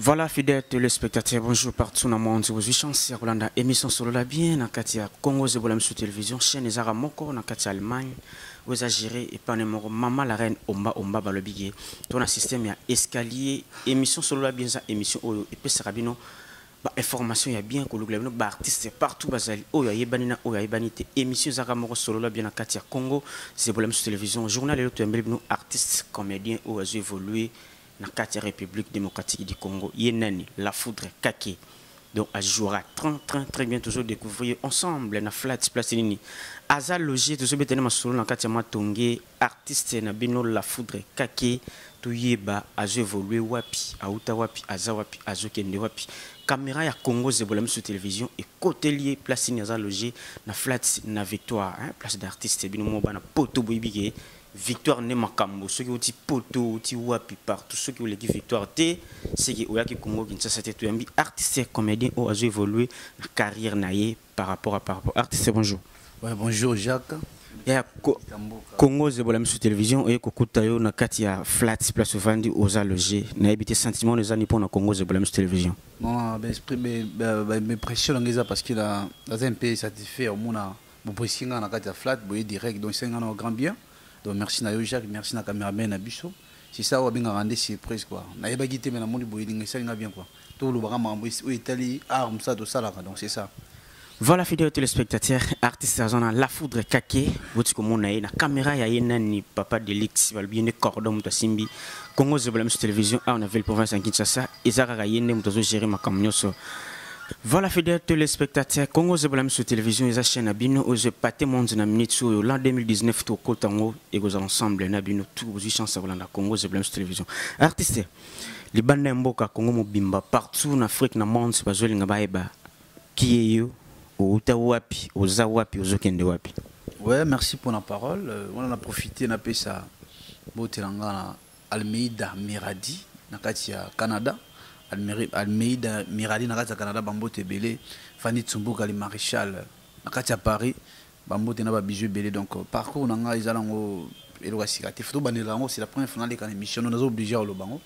Voilà, fidèles téléspectateurs, bonjour partout dans le monde. Vous avez chance à émission sur la bien, dans le Congo, vous avez sur télévision, chaîne Ezara Moko, dans le Allemagne, vous avez géré et pas numéro Maman la reine Omba Omba Balobigé. Ton système, il y a escalier, émission sur la bien, émission et puis Sarabino. Information il y a bien que le gouvernement artiste partout basali oh ya yebanina oh ya yebanité émission zakamoro solo la bien à Katia Congo c'est problème sur télévision journal et l'autre artiste comédien ou a évolué dans Katia République démocratique du Congo yenani la foudre kake donc à jouera très bien toujours découvrir ensemble na flat place nini aza logé toujours betena solo dans Katia Matongé artiste na bino la foudre kake tuyeba a évolué wapi auta wapi aza wapi azokende wapi caméra ya Congo zebola sur télévision et côté lié place ni aza logé na flat na victoire hein place d'artiste bino mo bana poto boybige victoire ne makambo ceux qui ont poto ti wapi partout ceux qui ont l'équipe victoire té c'est qui oya ki Congo Kinshasa te tuyambi artiste comédien o a évolué na carrière naie par rapport artiste bonjour. Ouais, bonjour Jacques. Ya Congo zebola sur télévision et kokuta yo na kati ya flat place vandi oza logé na habité sentiment les années pour na Congo zebola sur télévision. Non, mes pressions ngeza parce qu'il a un peu satisfait au mona mon pressinga na kati ya flat boy direct donc c'est un grand bien. Donc merci na yo Jacques, merci na cameraman na biso. C'est ça on benga rendre surprise quoi. Na yeba gité mais na moni boy ndinga ça bien quoi. Tout le bagama o Italie arme ça to ça donc c'est ça. Voilà, fidèles téléspectateurs, artiste argent la foudre kake, vous comme on a na caméra ya yenani papa de l'X, va bien de cordon mutasimbi, Congo zebola sur télévision, on avait le province en Kinshasa, ezara yende mutazo gérer ma kamnyoso. Voilà, fidèles téléspectateurs, Congo zebola sur télévision, eza chaîne abino, oze pate monde na minute sur l'an 2019 to kotango et vous ensemble na bino tout vous chance à volanda Congo zebola sur télévision. Artiste, les banda mboka Congo mobimba partout en Afrique na monde bazoli ngabaeba qui est yo wapi wapi. Ouais, merci pour la parole. On en a profité, on a fait ça. Botelanga Almeida Miradi, Nakatia Canada. Almeida Miradi, Nakatia Canada, Bambote Belé. Fanny Tsumbuka, le maréchal, Nakatia Paris. Bambote Naba Bijou Belé. Donc, parcours, on a Izalango et le Sigati. C'est la première finale de l'émission. On a obligé à l'Obango.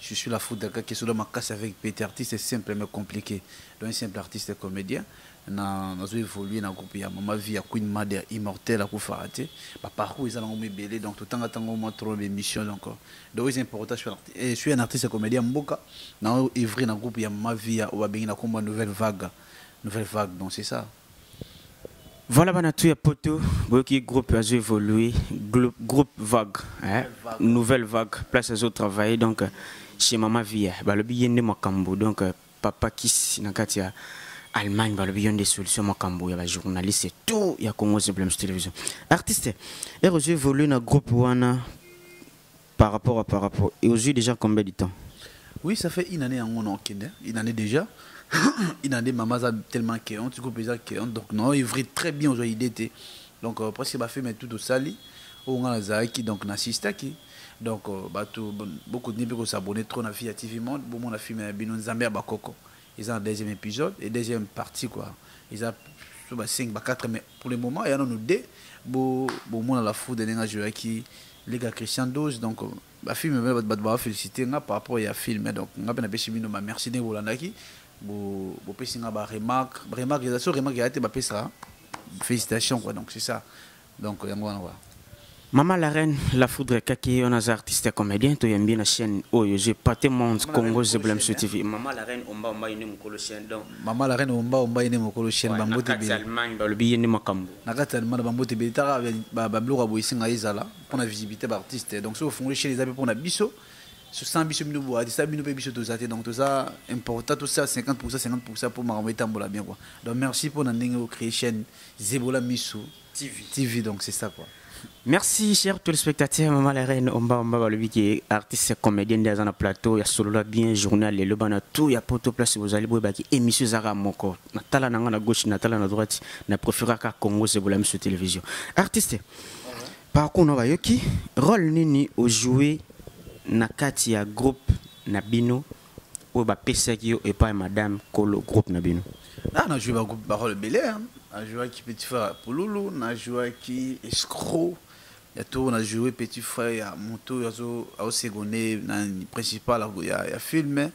Je suis la foudre qui est dans ma casse avec Peter artiste, c'est simple mais compliqué. Donc un simple artiste comédien. Nous évolué dans le groupe, il y a ma vie, il y a Queen Mother immortelle à Koufaraté. Parcours, ils ont mis belé, donc tout le temps, ils ont trop d'émissions. Donc c'est important, je suis un artiste comédien, Mboka. Dans le groupe, il y a ma vie, il y a une nouvelle vague. Donc c'est ça. Voilà, il y a poto, qui groupe a évolué, groupe vague, hein? Nouvelle vague, place à travailler donc chez Mama Via, le billet de Makambo, donc papa qui n'a qu'à Allemagne, le billet des solutions Makambo, il y a journaliste et tout, il y a comment c'est blâme sur télévision. Artiste, et a évolué dans le groupe Wana par rapport, et aux yeux déjà combien de temps? Oui, ça fait une année en une année déjà. Il a des mamans tellement kéantes, tu comprends kéantes, donc non, il vit très bien aujourd'hui d'été. Donc presque il va faire tout au sali, on a Zaki donc n'assiste qui. Donc beaucoup de gens s'abonnent trop na Via TV Monde, bon on a filmé Bino Zambia Bakoko. Ils ont un deuxième épisode et deuxième partie quoi. Ils ont 5 4 mais pour le moment il y en a nous deux. Bon on a la foudre de jouer qui les gars Christian 12 donc ba film va féliciter par rapport à film donc on a bien apprécié Bino merci de Rolandaki. Bo pesinga ba remarque ya so remarque ya te ba pesa félicitations quoi donc c'est ça donc yango wana wa Maman la reine la foudre kaki on a artiste comédien to yambi na chaîne oyo j'ai paté monde Congo zeblem sur TV Maman la reine omba ine mukolo chaîne donc Maman la reine omba ine mukolo chaîne bambote bi Allemagne ba lobi ine makambo na kati Allemagne bambote bi tara ba bloga boisinga izala pour la visibilité ba artiste donc so fongoli chez les amis pour na biso sur 100 biso mino boa ça bino pe biso to ça donc tout ça important tout ça 50% pour ma tambola bien quoi donc merci pour n'andingo créer chaîne Zebola Misu TV donc c'est ça quoi. Merci chers téléspectateurs, Maman la reine omba le qui artiste comédien dans un plateau, il y a solo là bien journal le bana tout, il y a poto place vous allez boire qui émission Zara moko. Natala na gauche, Natala na droite, na préféré ka Congo Zebola sur télévision. Artiste. Par contre on va yoki rôle nini au jouer na kati ya groupe na bino ou ba pesa ki et pas madame kolo groupe na bino. Ah na joué ba groupe Parole Belé hein. On a joué qui petit frère Pouloulou, on a joué qui escroc. Il y a tout on a joué petit frère à Monto au secondaire dans principal il y a filmé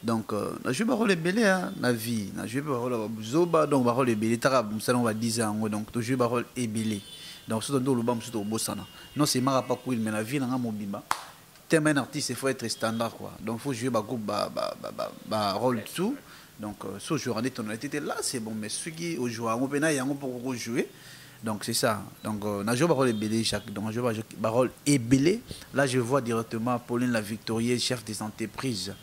Donc na joué ba rôle ebelé hein na vie na joué ba rôle zoba donc ba rôle ebelé tara musala on va 10 ans donc to joué ba rôle ebelé donc surtout ndo loba musuto bosana non c'est mara pas cool mais la vie na mobimba tellement un artiste il faut être standard quoi donc faut jouer ba groupe ba rôle tout donc ce jour en tonalité là c'est bon mais ceux qui au joueur on peut na yango pour jouer donc c'est ça donc na joué ba rôle ebelé chaque donc joué ba rôle ebelé là je vois directement Pauline la Victorier chef des entreprises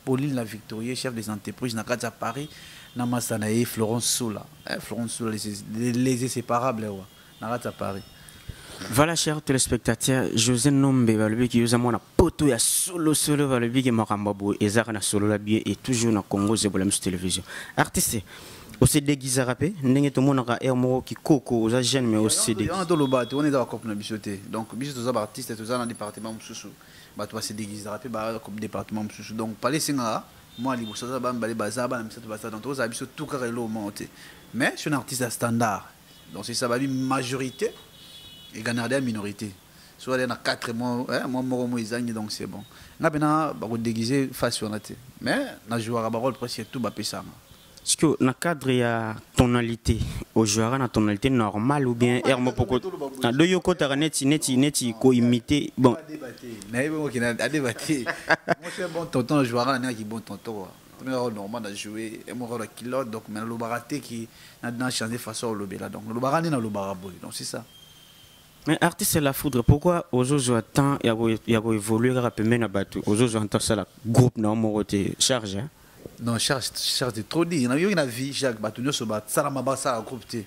Pauline la Victorier chef des entreprises na Katia Paris na masana et Florence Soula les inséparables na Katia Paris. Voilà, chers téléspectateurs, José Nombe Valbi qui nous a mon poto ya solo Valbi qui m'a rambabou et Zara na solo la biais et toujours na Congo Zebolam sur télévision. Artiste, aussi déguisé rapé, n'engé tout le monde a air moro qui coco aux jeunes mais aussi déguisé. On a tout le bâti, on est dans la bichoté. Donc bichoté tous les artistes tous dans le département Moussou. Bah toi c'est déguisé rapé bah comme département Moussou. Donc parler singa, moi les boussata ba balé bazaba na msatu bazata donc tous abisso tout carrelo monté. Mais je suis un artiste standard. Donc c'est ça va majorité et gagner des minorités. Soit il y a 4 mois, moi donc c'est bon. On a bien déguisé façon mais na joueur à parole presque tout bapé ça. Est-ce que dans le cadre il y a tonalité au joueur na tonalité normale ou bien air mo poko na do yoko ta neti ko imiter bon mais bon qui a débatté moi c'est bon tonton joueur na qui bon tonton premier rôle normal à jouer et mon rôle kilo donc mais le baraté qui n'a changé façon au lobby là donc le barani na le baraboy donc c'est ça. Mais artiste c'est la foudre pourquoi aux autres temps il y a évoluer rapidement na batu aux autres temps ça la groupe na mo côté charge hein? Non charge c'est trop dit na yo na vie Jacques batu nyo so ba sala maba sala groupe te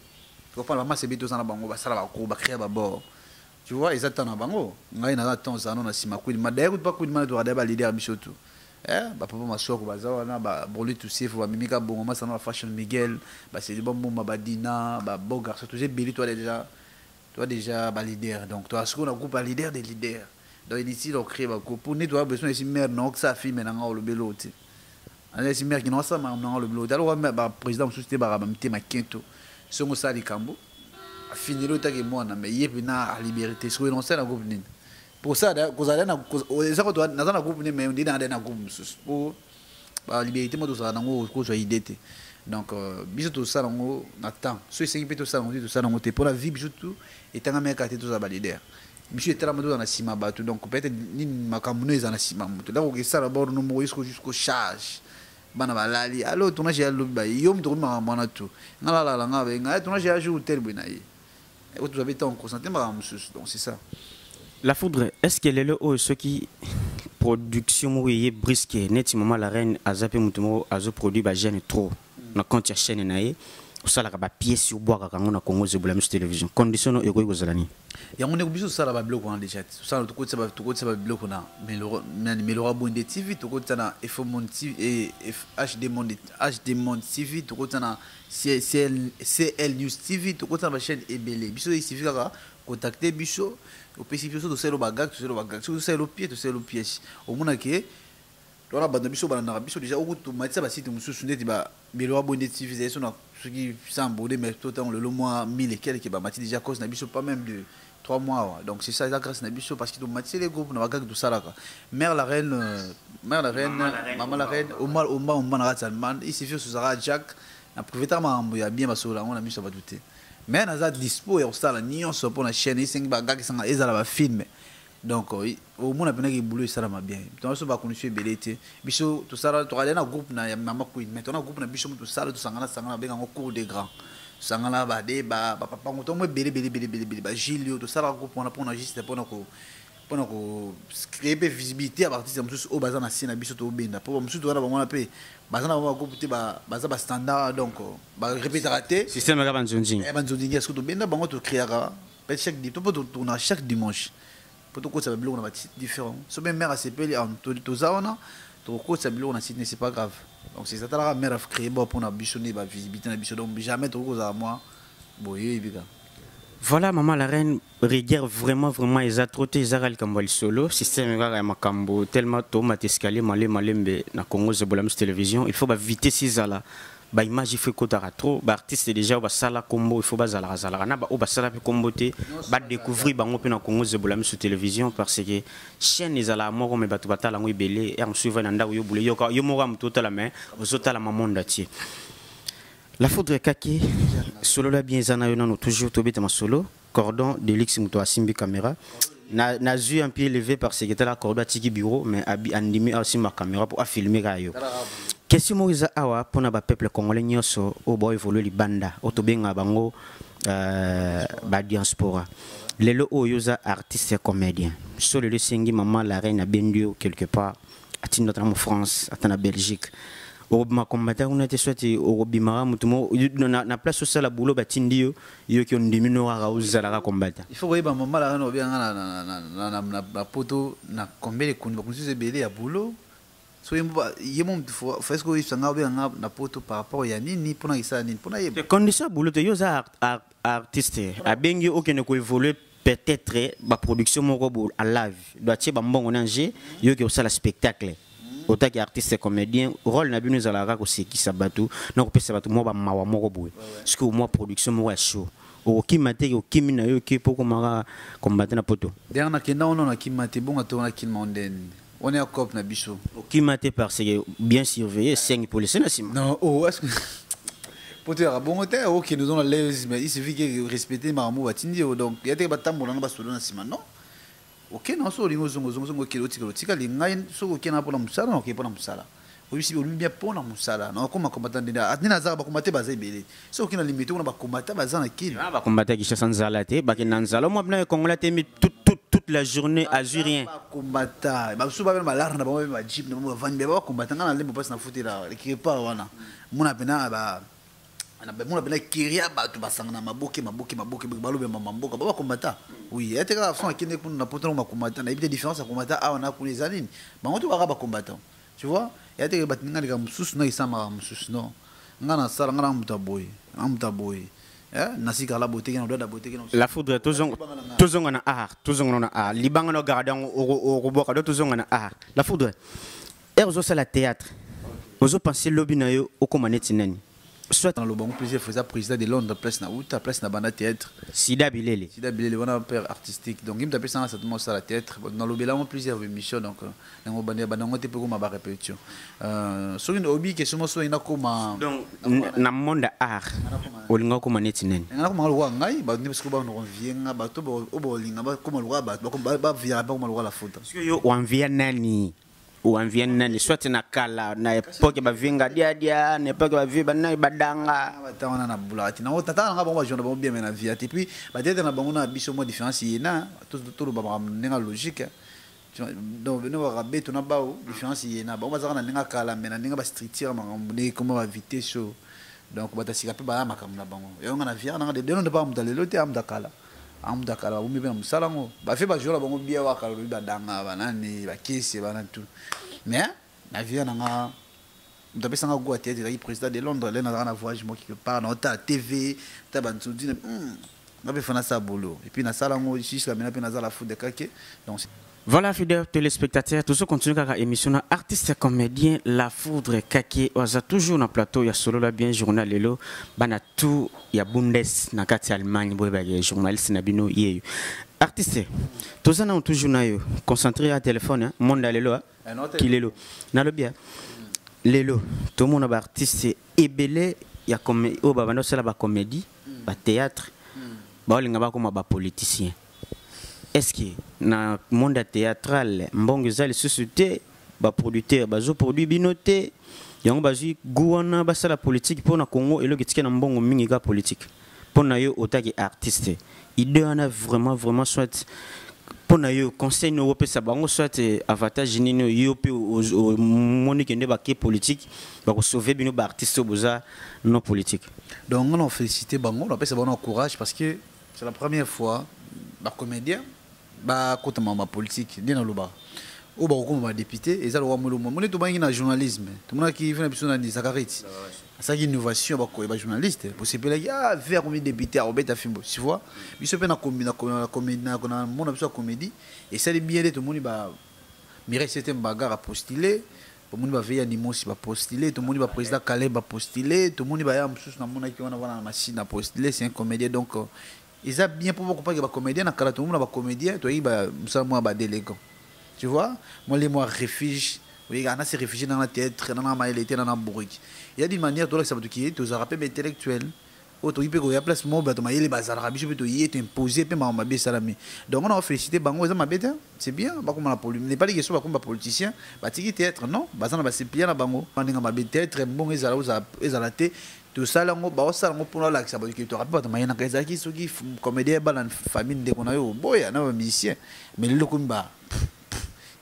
ko pa maman c'est bito sana bango ba sala ba ko ba créer ba bord tu vois exactement bango ngai na temps ça non na sima ku ma d'ailleurs pas ku ma doit ba leader bisoto ba papa masoko ba za wana ba broli tout c'est faut ba mimika bongo ma sana fashion Miguel ba c'est bon bon ba dina ba beau garçon tout j'ai belli toi déjà ba leader donc toi ce qu'on a groupe ba leader des leaders donc ici on crée ba ko pour nettoyer besoin ici mère non que ça fille maintenant le belo tu allez ici mère qui non ça maintenant le belo alors ba président société ba mté ma quinto songo ça li kambo finir le tag moi mais yep na à liberté so non ça na groupe nini pour ça cause allez na ça ko na na groupe nini mais on dit na groupe pour ba liberté moi tout ça na ko so idée donc biso tout ça nango natang so c'est qui tout ça nango tout ça nango pour la vie biso tout et tanga meka tout ça ba leader biso etala mado na sima batu donc peut-être ni makambo eza na sima moto là ko ça d'abord no mo jusqu'au charge bana balali alors tona j'ai le ba yom to ma mana tout ngala la ngabe ngai tona j'ai ajouté tel bunaï et vous avez tant concentré ma donc c'est ça. La foudre est-ce qu'elle est le haut ce qui production mouillé brisqué neti maman la reine a zappé mutumo azo produit ba gêne trop na compte ya chaîne naie osala ka ba pièce sur bois ka ngona Congo Zebolam sur télévision condition no eko kozalani ya ngone biso sala ba bloc on déjà ça to ko tsa ba bloc na mais le bonde TV to ko tsa FO Monde TV et HD Monde TV to ko tsa na CL News TV to ko tsa ba chaîne ebele biso il suffit ka contacter biso au PC biso to selo ba gag to selo pièce au mona ke voilà banda biso bana biso déjà au tout matisa ba site mususu ndeti ba belo bonde TV c'est ça ce qui semble mais tout temps le mois 1000 et quelques ba mati déjà cause na biso pas même de 3 mois donc c'est ça grâce na biso parce que to mati les groupes na ba gag tout ça là mère la reine maman la reine Omar na Ratsalman il suffit sur Zara Jack na profiter mambo ya bien basola on a mis ça va douter mais na za dispo ya ça là nion so pour la chaîne il 5 ba gag ça ezala ba film donc au monde a bien que boulot ça va bien donc ça va connaître belité biso tout ça to aller na groupe na mama queen mais on a groupe na biso tout ça tout sangana ben en cours des grands sangana ba débat papa ngoto mo belé ba Gilio tout ça groupe on a pour juste pour ko créer visibilité à partir de au bazar na sina biso to benda pour musu to na ba mona pe bazar na ba groupe te ba standard donc ba répéter raté système ga banzonjing est-ce que to benda bango to créer peut chaque dit to tourner chaque dimanche pour ça on a différent so même mère a s'appelé en tout ça on a to ko ça on a site c'est pas grave donc c'est ça la mère a créé pour na bichonner ba visibilité na bicho donc jamais to ko ça moi boye bika. Voilà maman la reine regarde vraiment ils a trotté Zaral Kambal solo système ga makambo tellement to mat escalier malembe na Congo Zebolam télévision il faut ba vite ces là ba image il faut kotaka trop ba artiste déjà ba sala combo il faut bazala bazala na ba o ba sala pe combo te ba découvrir bango pe na Congo Zebola sur télévision parce que chaîne ezala moko me batu batala ngo ibele et suivre na ndako yo bule yo moko mutota la main ozota la mamonda ti la foudre kaki solo la bien zana yo nano toujours tobeta ma solo cordon de lix muto asimbi caméra na vu un pied levé parce que était la cordon tiki bureau mais andimi aussi ma caméra pour filmer yo question moiza awa pona ba peuple congolais nyoso o boy évoluer libanda otobenga bango ba diaspora lelo oyoza artiste et comédien solo le singi maman la reine a bendio quelque part atinda en France atana Belgique o ma combattant on était souhaité au bimara mutumo na place au sala boulot batindio yo ki on dimino ra uzala ka combattant il faut ba maman la reine o bien na poto na combien de kunba kunzi belé ya boulot so yemo faut que ça nga bien na poto par rapport ya nini pona isa nini pona yeba condition boulot yo za artiste a bengi aucun ko évoluer peut-être ba production moko à live doit ti ba mbongo nanje yo ki au sala spectacle autant que artiste comédien rôle na bino za la ko seki sabatu na ko pesa batu mo ba mawa moko boye parce que moi production mo ya show o kimate o kimina yo ki poko mara combattre na poto dernier kenda on na kimate bon to na kilmonden on est à cop na biso o kimate parce que bien surveillé 5 policiers na sima non oh est-ce que poto ya bon hôtel OK nous on l'aise mais il suffit que respecter maramo batindi donc il y a des batambo na ba solo na sima non OK non so lingo zongo tika lingai so OK na pona musala na OK pona musala obisi bien pona musala na koma combattant ndina atina za ba combattre baza ibele so OK na limite on ba combattre baza na kili ba combattre ki chassa nzala te ba ki nanzala mo bna congolais te toute la journée azurien ba combattre ba so ba ba lar na ba jeep na ba vandi ba combattre na lembo passe na futira ki pa wana mona pena ba ana bemuna bena kiria batu basangana maboke balobe mamboka baba komata oui eteka fond akine kuna na poto na komata na ibite différence ya komata a na kuna ezalini bango to baka ba komata tu vois eteka batinga ndika mususu na isama mususu no ngana sala ngana mutaboy nasika la boteke na doda boteke la foudre tozonga na art libanga no gardan o roboka do tozonga na art la foudre erzo sala théâtre ozo penser lobby na yo okomaneti nani soit dans le bon plaisir faisait président de Londres place na outa place na banda théâtre Sida Bilele on a un père artistique donc il me tapait ça certainement ça la théâtre dans le béla on plusieurs émissions donc on bande banda on te peut comme ba répétition sur une hobby que somo so ina comme donc na monde art olinga ko maneti nene ngana ko malwa ngai ba ndi parce ba no vienga ba to bo linga ba ko malwa ba via ba ko malwa la faute parce que yo wanvia nani ou en vient nani soit na kala na époque ba vinga dia na époque ba viba na badanga batana na bulati na otata nga ba jona ba bien na via et puis ba tete na bango na biso mo différence yena tout ba nga logique donc no ba beto na ba différence yena ba za na nga kala mena nga ba structure ma ne comment ba vitesse so donc ba tasika pe ba makamna bango yo nga na via na de no ba mdalelo te am dakala amdakala umi bena musalango ba fe ba jola bango bia wa kala ba danga banani ba kisi bana tout mais na via nanga ndapesa nga go théâtre yi président de Londres là na voyage moi quelque part na ta TV ta bantsudi na be fana sa bolo et puis na salango jusqu'à maintenant pe na za la foot de kake donc voilà, fidèles téléspectateurs, tout ce continue avec l'émission artiste et comédien La Foudre Kake oza toujours na plateau ya solo la bien journal lelo bana tout ya Bundes na kati Allemagne boy ba journaliste na bino yeyo artiste tozana on toujours na yo concentré à téléphone monde lelo ki lelo na lo bien lelo tout monde ba artiste ebele ya comme o ba bana sala ba comédie ba théâtre ba linga ba comme ba politicien. Est-ce que dans le monde théâtral, mbongo za les sociétés, ba producteur, ba zo produit binoté, yango ba zi gouana ba sala politique pour na Congo et le kitike na mbongo mingi ga politique. Pour na yo otaki artiste. Il en a vraiment soit pour na yo conseil no pe sa bango soit avantage ni no yo pe au moni kende ba ke politique ba ko sauver bino ba artiste boza non politique. Donc on féliciter bango, on peut se donner courage parce que c'est la première fois ba comédien ba kota mama politique ndina loba o ba ko ma député et ça le roi molo mo to bangi na journalisme to mona ki vient biso na Zakariti ça qui innovation ba ko ba journaliste pour se peler ya faire comme député à obeta fimbo tu vois biso pe na comédie na mona biso comédie et ça les bien tout monde ba mire c'était bagarre à postuler Tout le monde va veiller animaux si va postuler, tout le monde va président Calais va postuler, tout le monde va y avoir dans mon qui on a la machine à postuler, c'est un comédien donc ils a bien pour comprendre que va comédien dans tout le monde va comédien, toi il va ça moi va déléguant. Tu vois? Moi les moi réfugié, oui, il y en a ces réfugiés dans la théâtre, dans la maïlité, dans la bourrique. Il y a des manières toi ça va te qui est, tu as rappelé intellectuel. Auto il peut y a place mon bateau mais il est bazar rabi je peux te y être imposé puis ma bien salami donc on a félicité bango ça m'a bête c'est bien pas comme la politique n'est pas des questions comme politicien bah tiki théâtre non bazar na c'est bien na bango mandinga ma théâtre bon ils ala té tout ça là ngo ba ça ngo pour la ça ba tu rappelles bateau mais na kaza qui ceux qui comédien ba la famille de qu'on a yo boya na musicien mais le kumba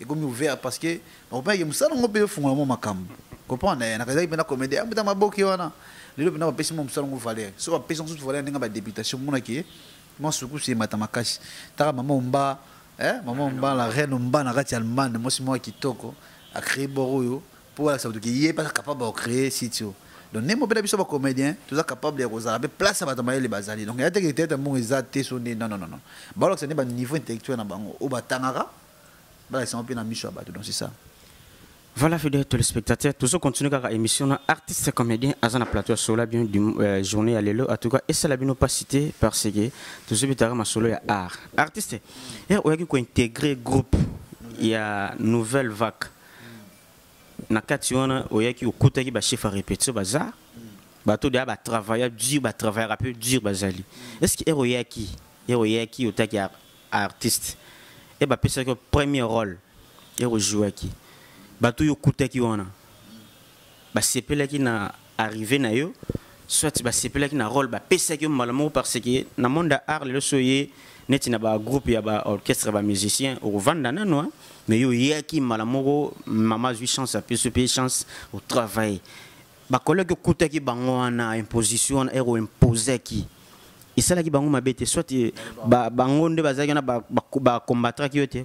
et comme ouvert parce que on pas que ça ngo peut fondre mon makambo comprendre na kaza qui na comédien mais dans ma boki wana les gens qui ont besoin de valeur, si on a besoin de valeur, on a des députation. Moi, ce coup, c'est Matamakash. Tara maman Mba, maman Mba, la reine Mba, la rati allemande, moi, c'est moi qui toko, a créé Boroyo, pour ça veut dire qu'il n'est pas capable de créer sitio. Donc, n'importe quel besoin de comédien, tout ça capable de regarder, place à Matamaye les bazali. Donc, il y a des têtes à mon exaté sonné, non. Bah, ce n'est pas un niveau intellectuel dans Bango. Au Batangara, bah, c'est un peu dans Michou Abatou, donc c'est ça. Voilà, fidèles téléspectateurs, toujours continuer avec l'émission artiste comédien à un plateau sur la bien du journée à l'élo en tout cas et ça la bien pas cité parce que toujours bitara ma solo ya art artiste et on a qui intégrer groupe il y a nouvelle vague na kationa on a qui okuta qui ba chef à répéter bazar bato de ba travailler dur ba travailler rapide dur bazali est-ce que héroïa qui otaki artiste et ba pesa que premier rôle héros jouer qui bato yo kutaki wana ba sepelaki na arrivé na yo soit ba sepelaki na rôle ba pesaki malamo parce que na monde art le soyé neti na ba groupe ya ba orchestre ba musicien au vanda nano mais yo yaki malamo mama 8 chance a plus chance au travail ba collègue kutaki bango wana imposition ero imposaki isalaki bango mabete soit ba bango nde bazaki na ba combattre ki yote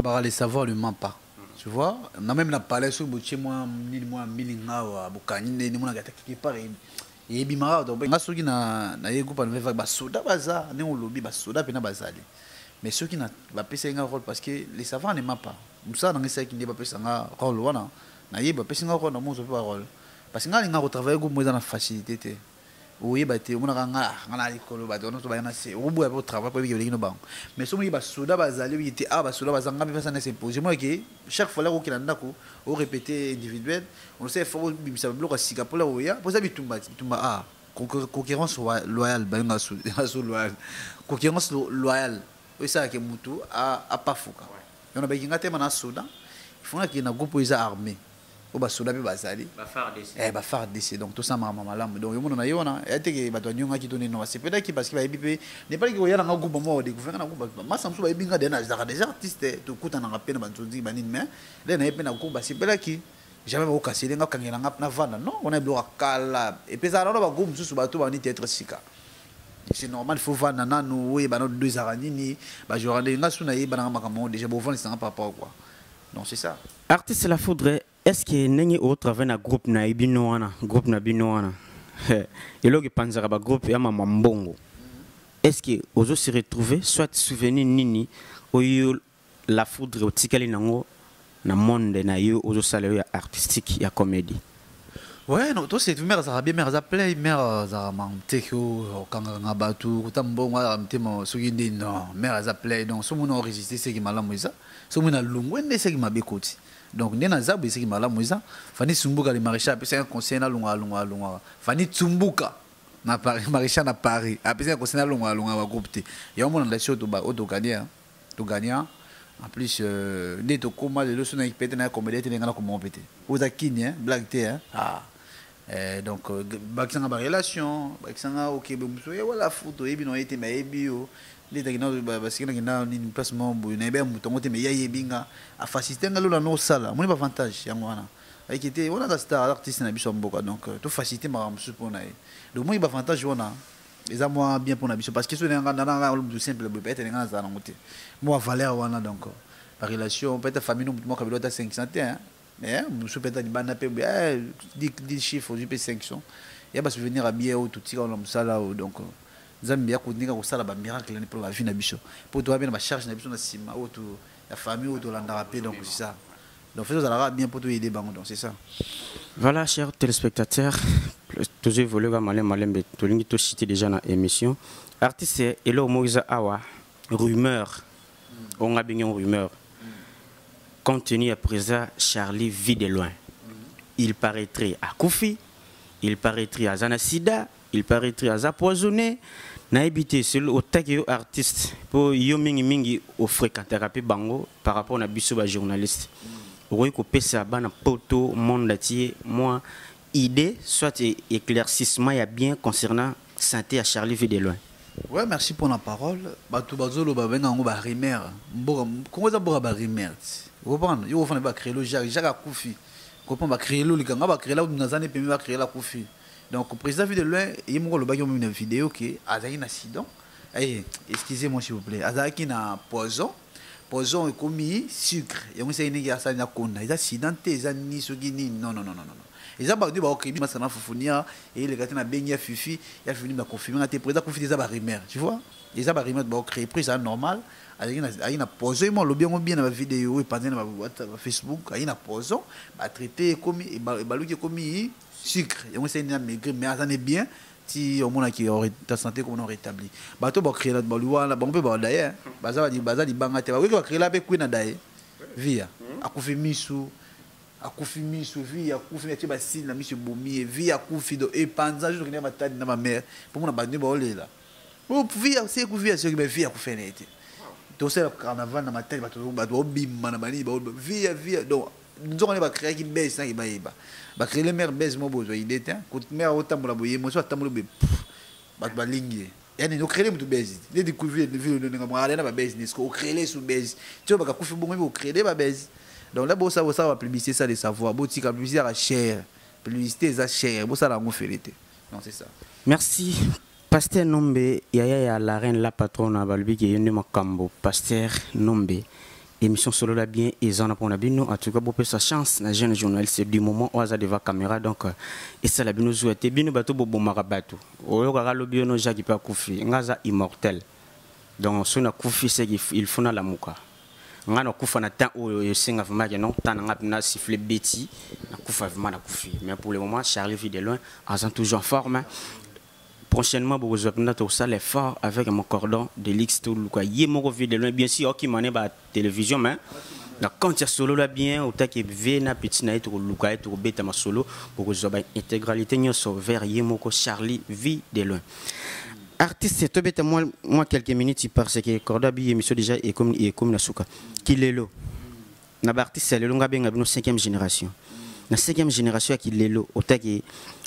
ba les savoir le ment pas. Tu vois, on a même la palais sur le moi, milinga ou bukani, ni mona gata qui part et bimara donc nga soki na yego pa nve ba soda baza ne on lobby ba soda pena bazali mais ceux qui na ba pesa un rôle parce que les savants ne m'a pas musa na ngisa qui ne ba pesa nga rôle wana na yeba pesa nga rôle na mo zo pa rôle parce que nga linga retravailler go mo dans la facilité oui bah tu on a nga likolo bah on va y en c'est au bout pour travail pour que no ba mais somo ba soda bazali bi était ba soda bazanga bi pesa na s'imposer moi que chaque fois là ko kilanda ko au répéter individuel on sait faut bimisa bloc sika pour la oya pour ça bitumba concurrence loyale ba nga so loyal concurrence loyale oui ça que mutu a pas fouka on a ba kinga tema na soda il faut que na groupe isa armé au bas soda bazali ba phare DC donc tout ça mama malamu donc yomo na yona ete ke bato nyonga ki toni no c'est peut-être parce que ba ebipe n'est pas que yala nga groupe mo découvrir na groupe ma samsu ba ebinga des artistes to kuta na rapena banzonzi banini mais les na epena groupe c'est peut-être qui jamais ba okasi lenga kangela nga na vana non on a bloqué kala et puis ça na ba groupe susu bato ba ni théâtre sika c'est normal faut vana nanu oui ba no deux aranini ba jorande nga suna yi bana makamo déjà bo vana c'est par rapport quoi donc c'est ça artiste la faudrait est-ce que nengi au travers na groupe na ibinoana groupe na binoana et logi panzara ba groupe ya mama mbongo est-ce que ozo se retrouver soit souvenir nini oyo la foudre otikali nango na monde na yo ozo salaire ya artistique ya comédie ouais non toi c'est mère ça bien mère ça play mère ça manteko kanga batu kutambo wa mtemo sugindi non mère ça play donc so mona résister c'est qui malamu ça so mona lungwende c'est qui mabekoti donc nena zabu c'est qui malamu ça fani sumbuka le maréchal c'est un conseil na lunga fani tsumbuka na Paris maréchal na Paris après c'est un conseil na lunga wa groupe te ya mona la show to gagner to gagnant en plus dès to koma le leçon na ipete na comédie te ngana comment pété aux akini blague te donc bakisanga ba relation bakisanga OK bumso wala photo ebi no ete mais ebio les takina parce que na ni placement bu na be mutongo te mais ya yebinga a faciliter ngalo la no sala moni ba avantage yango wana avec était on a star artiste na biso mboka donc to faciliter ma musu pona donc moi ba avantage wana les moi bien pour na biso parce que so nga na lu simple bu peut-être nga za na ngote moi valeur wana donc par relation peut-être famille nous moi kabilo ta 500 mais musu peut-être bana pe 10 chiffres du p500 il y a pas souvenir à bien ou tout tika on msala donc Zambia kudinga kusala ba miracle pour la vie na biso pour toi bien ba charge na biso na sima ou to la famille ou to la ndarape donc c'est ça Donc faisons bien pour tout aider bango, donc c'est ça. Voilà, chers téléspectateurs, toujours voulu malembe tolingi to cité déjà dans émission. Artiste Elo Moïse Awa, rumeur. On a bien une rumeur. Compte tenu à présent, Charlie vit de loin. Il paraîtrait à Koufi, il paraîtrait à Zanasida, il paraîtrait à Zapoisonné. Na habité seul au tag artiste pour yo mingi au fréquenthérapie bango par rapport à biso ba journaliste. Oui, qu'on peut ça bana poto monde atier moi idée soit éclaircissement y a bien concernant santé à Charlie vit de loin. Ouais, merci pour la parole. Bato bazolo ba benga ngo ba rimer. Mboka kongo za boka ba rimer. Vous comprenez? Yo fana ba créer le Jacques Akoufi. Comprend ba créer le likanga ba créer là dans année pemi ba créer la Koufi. Donc le président vit de loin, il m'a le bagage une vidéo qui a un accident. Excusez-moi s'il vous plaît. Azaki na poison est commis sucre. Et on sait qu'il y a ça na konda. Il a accidenté, il a ni sogini. Non. Ils ont bagdé ba okribi masana fufunia et les gars na benya fifi, il a fini ba confirmer que président confie des abarimer. Tu vois? Les abarimer ba créer prise normal. Il a poison moi le bien na vidéo et pendant na Facebook, il a poison, ba traité commis et baluki commis sucre. Et on sait qu'il maigri mais ça n'est bien si au moins qui aurait ta santé comme on rétabli. Bato ba créer la baluwa la bombe ba d'ailleurs. Baza di banga te ba oui ba créer la be kwina d'ailleurs. Via akufi misu via akufi na tiba sin na misu bomi via akufi do e panza jour que na matadi na ma mère pour mon abandonner ba olela. O via c'est ku via c'est que via ku fenete. Donc c'est le carnaval na matadi bato bimma na bani ba via donc nous on va créer qui baisse ça qui va créer les mères baisse mon besoin il était quand mère autant pour la boyer moi soit tamolo be ba ligne yani nous créer tout baisse les découvrir les villes de ngam aller na ba business ko créer sous baisse tu vois ba ku fi bon même créer ba baisse donc là ça va publicité ça les savoir bo tika publicité à cher publicité ça cher bo ça la ngoférité non c'est ça. Merci. Pasteur Nombe yaya la reine la patronne à Balbi qui est une makambo pasteur Nombe. Émission solo la bien et en a bien en tout cas pour sa chance na jeune journaliste du moment où ça devant caméra donc et ça la bien nous souhaiter bien bateau bobo marabato o yo kaka lo bien no Jacques pa kufi ngaza immortel donc sona kufi c'est il faut na la muka ngana kufa na temps o singa vraiment que non tant na siffler bêti na kufa vraiment na kufi mais pour le moment Charlie vit de loin en toujours en forme. Prochainement, vous avez tout ça l'effort avec mon cordon de l'X tout le quoi. Y mon vidéo de loin bien sûr qui m'en est la télévision mais quand il solo là bien autant que vena petit na tout le quoi tout bête ma solo pour que vous avez intégralité ni sur vers y mon Charlie vit de loin. Artiste c'est tout bête moi quelques minutes parce que cordon bi émission déjà et comme na souka qui lelo na artiste c'est le longa bien na 5e génération. Na 5e génération qui lelo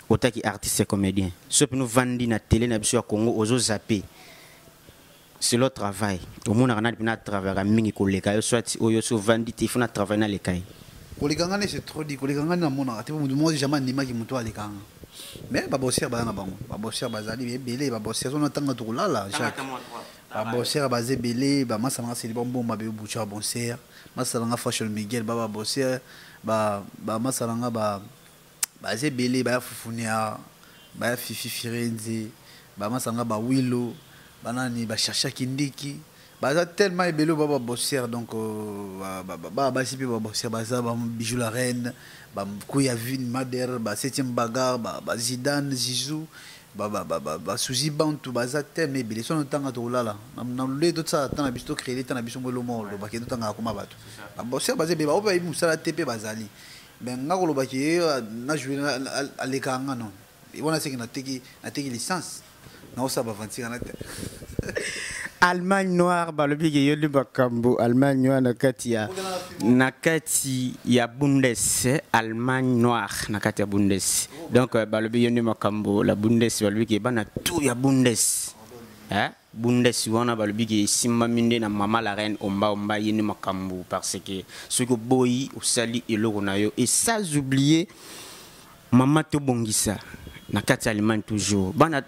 autant que artiste et comédien. Ce que nous vendons na télé na biso Congo aux zappé. C'est le travail. Au monde on a bien travailler mingi koleka soit oyo so vandi te fona travailler na lekai. Kolekanga c'est trop dit kolekanga na mona te mo jamais ndima ki muto alekanga. Mais ba bosser ba na bango. Ba bosser bazali belé ba bosser on tanga to lala. Ba bosser bazé belé ba masanga c'est bon ba be boucha bosser. Masanga fashion Miguel ba bosser ba masanga ba bazé belé ba fufunia ba fifi firenze ba masanga ba wilo banani ba chercher kindiki baza tellement belé ba bosser donc ba sipi ba bosser baza ba bijou la reine ba kuya vin mader ba 7e bagarre ba Zidane Zizou ba Suzy Bantu baza tellement belé son tanga to lala na le tout ça tanga bisto créer tanga biso ngolo molo ba ke tanga akoma bato ba bosser bazé be ba ba musala tepe bazali. Ben ngakolo baki na jouer à l'écran non et on a c'est que na teki licence na ça ba vantir na Allemagne noire ba le bigi yoli bakambo Allemagne noire na kati ya Bundes Allemagne noire na kati ya Bundes donc ba le bigi yoli makambo la Bundes ba le bigi ba na tout ya Bundes hein Bundes wana ba le bigi simba minde na mama la reine omba yini makambo parce que ce que boyi au sali eloko na yo et sans oublier mama to bongisa na kati Allemagne toujours bana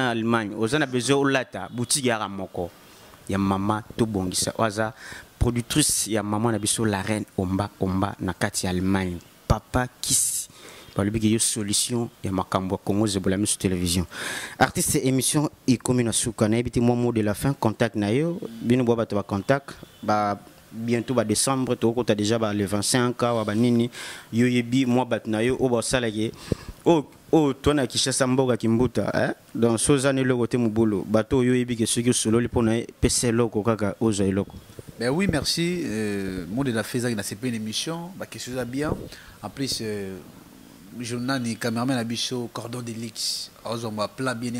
Allemagne ozana besoin olata boutique ya moko ya mama to bongisa oza productrice ya mama na biso la reine omba na kati Allemagne papa Kisi par le biais de solution et makambo Congo Zebola sur télévision artiste émission et commune à Soukana évitez moi mot de la fin contact na yo bino boba to contact ba bientôt ba décembre to ko ta déjà ba le 25 wa ba nini yo yebi moi batna yo o ba salage o to na Kinshasa mboka kimbuta dans sozane le côté mubolo bato yo yebi que ce que solo li pona pese loko kaka ozo eloko. Ben oui, merci. Moi, de la fait c'est une émission, bah, que ça bien. En plus, journal ni cameraman a bicho cordon de l'X. On va plein bien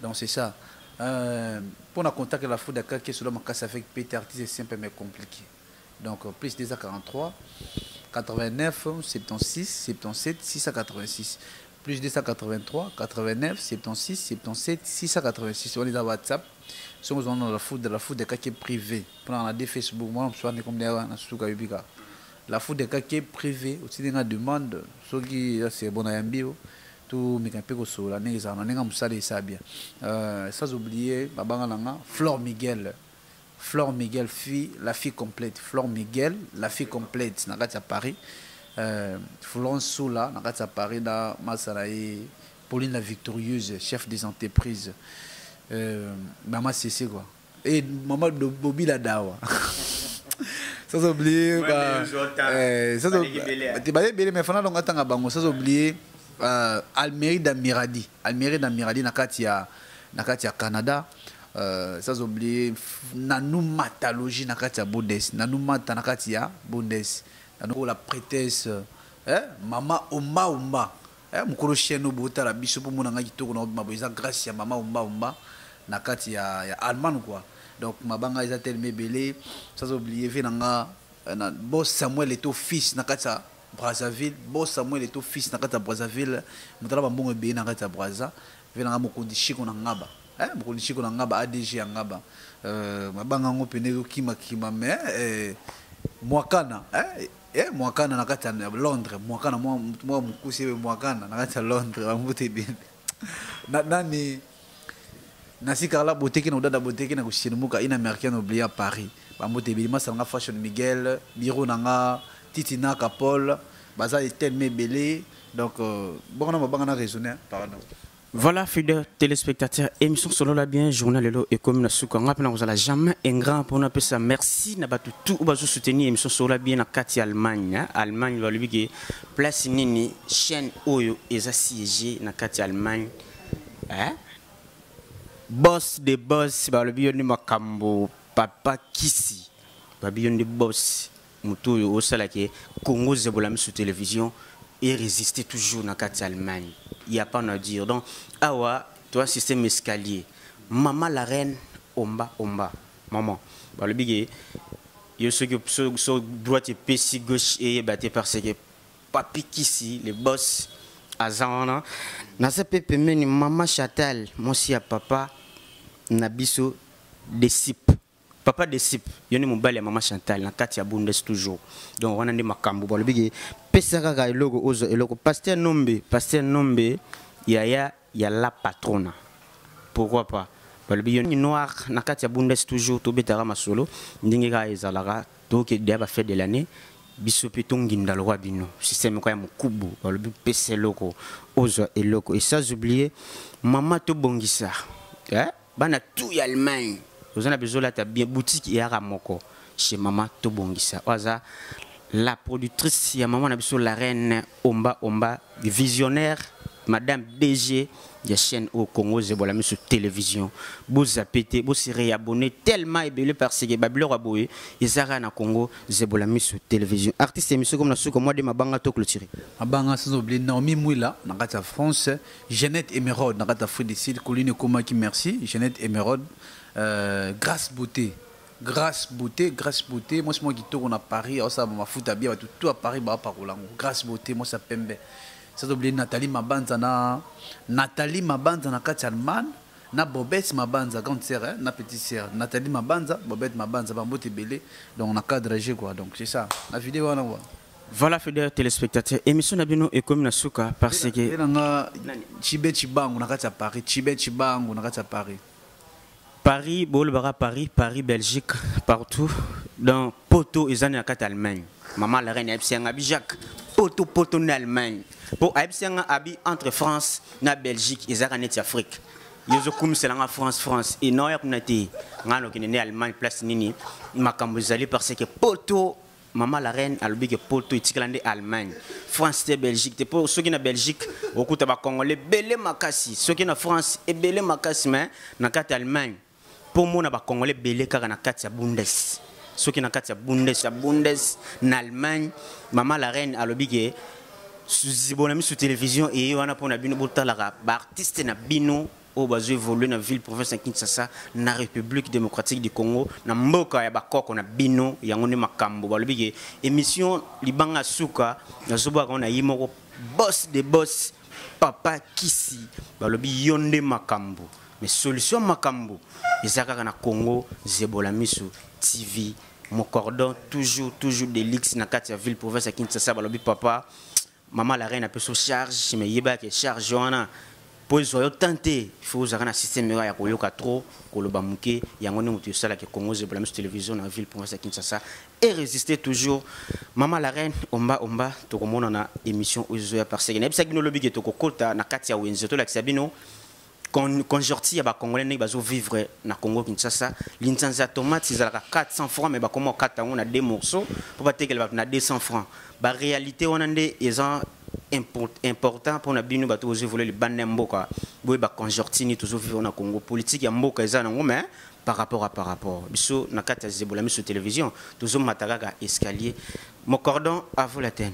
donc c'est ça. Pour la contact la foule d'accord qui est sur ma casse avec Peter artiste c'est simple mais compliqué. Donc plus des 43 89 76 77 686 plus 283 89 76 77 686 on est dans WhatsApp. Si on a la foule de cas qui est privé, pendant la Facebook, moi, je suis comme la foule de cas qui est privé, aussi des demande, ceux qui c'est bon à bio, tout mais quand peu sur la neige, on a ça ça bien. Sans oublier, Flore Miguel, la fille complète, Flore Miguel, la fille complète, n'a pas à Paris, Florence Soula, n'a pas à Paris, dans Masaraï, Pauline la victorieuse, chef des entreprises. Maman c'est quoi et maman de Bobby la dawa sans oublier sans oublier mais fana donc atanga bango sans oublier Almeida Miradi nakatia Canada sans oublier Nanou Matalogie nakatia Bundes Nanou Mata nakatia Bundes Nanou la prêtresse maman Omba mukuru cheno bota la biso pour mon anga kitoko na maboisa grâce ya mama Omba nakati ya Allemagne quoi donc mabanga ils a tellement belé sans oublier venanga na boss Samuel Eto fils nakati ya Brazzaville boss Samuel Eto fils nakati ya Brazzaville mutala bambongo be nakati ya Brazza venanga mokondi shiko na ngaba mokondi shiko na ngaba ADG ya ngaba mabanga ngo pene kima mais mwakana mwakana nakati ya Londres mwakana mwa mkusi mwakana nakati ya Londres bambote bien nani nasi Carla Boteki na udada Boteki na kushinimuka ina américaine oublié à Paris bambote bien masanga fashion Miguel biro nanga Titina Paul baza tellement belé donc bon na mabanga na raisonner pardon. Voilà, fidèles téléspectateurs, émission solo la bien, journal Lelo et comme la souka, on appelle vous allez jamais un grand pour nous appeler ça. Merci, n'a pas tout ou bazo soutenir émission solo la bien à Katia Allemagne, Allemagne va lui dire place nini chaîne Oyo et assiégé na Katia Allemagne, boss des boss, bah le bien de Makambo, papa Kisi, bah bien de boss, muto au salaki Congo Zebolam sur télévision et résister toujours na Katia Allemagne. Il n'y a pas à dire. Donc, awa, toi, système escalier. Maman la reine, omba. Maman. Bah, le bigué, il y a ceux qui sont droite et pessi gauche et batté parce que papi Kissi, les boss, Azana. Nasa pepe meni maman Chatal, moi si à papa, Nabiso, des sip. Papa des sip, il y a mon bal et maman Chantal, na Katia Bundes toujours. Donc on a des makambo. Bon le bigué, pesaka logo ozo et logo. Pasteur Nombe, il y a la patrona. Pourquoi pas? Bon le bigué noir, na Katia Bundes toujours. To betara masolo, ndinga ezalara, to ke diaba fait de l'année. Bisopeton gindalwa bino. Système quoi mon kubu. Bon le bigué pese logo ozo et logo. Et ça j'oublié, maman to bongisa. Bana tout y Allemagne. Vous avez besoin de bien boutique et à Moko chez maman Tobongisa. La productrice, il y a maman la reine Omba, visionnaire, madame DG, il y a chaîne au Congo, Zebolam sur télévision. Vous avez vous serez abonné tellement ébélé parce que Babylon a boué, et Zara na Congo, Zebolam sur télévision. Artiste et monsieur comme la souka, moi de ma banga to clôturé. Ma banga sans oublier Naomi Mouila, dans France, Jeannette Emeraude, dans la Afrique du Sud, Colline Komaki, merci, Jeannette Emeraude. Grâce beauté, moi c'est moi qui tourne à Paris, ça m'a foutu à bien tout à Paris bah par là. Grâce beauté, moi ça pembe. Ça oublier Nathalie Mabanza na Katialman, na Bobette Mabanza grande sœur, na petite sœur. Nathalie Mabanza, Bobette Mabanza bambote belé. Donc on a cadré quoi. Donc c'est ça. La vidéo on voit. Voilà, fidèles téléspectateurs, émission Nabino et comme Nasuka parce que Chibangu na Paris, Chibangu na Paris. Paris, Bolbara, Paris, Belgique, partout. Dans Poto, ils en ont en Allemagne. Maman la reine Absianga Bijak. Poto en Allemagne. Pour Absianga Abi entre France et Belgique, ils en ont en Afrique. yozo kumisela nga France et non ya kunati ngano kinene Allemagne place nini makambo ezali parce que poto maman la reine alobi que poto itikalande Allemagne France te Belgique te pour ceux qui na Belgique okuta ba congolais belé makasi ceux qui na France et belé makasi mais na kati Allemagne pour moi na ba congolais belé kaka na kati ya Bundes ceux qui na kati ya Bundes na Allemagne maman la reine alobi que zibonami sur télévision et wana pona bino botala ba artiste na bino au bazo évoluer na ville province de Kinshasa na République démocratique du Congo na mboka ya bakoko na bino yango ne makambo balobi ke émission libanga suka na zoba ko na yimoko boss de boss papa kisi balobi yonde makambo mais solution makambo ezaka na Congo zebola misu TV mon cordon toujours d'élix na kati ya ville province de Kinshasa balobi papa maman la reine a peu sur charge mais yeba que charge wana pour soyo tenté il faut usaka un système ya koyoka trop koloba muke yango ne mutu sala ke Congo ze la télévision na ville province de Kinshasa et résister toujours maman la reine omba to komona na émission ozoya parce que nebisa kino lobi ke to kokota na kati ya wenze to la kisabino quand sorti ya ba congolais ne bazo vivre na Congo Kinshasa l'insanza tomate c'est à 400 francs mais ba comment 4 on a 2 morceaux pour pas que na 200 francs ba réalité on a des important pour na bino bato ozo voler le bande mboka boy ba quand sorti ni toujours vivre na Congo politique ya mboka eza na ngoma par rapport biso na kati ya zebola miso télévision toujours mataka escalier mon cordon à vous la tête.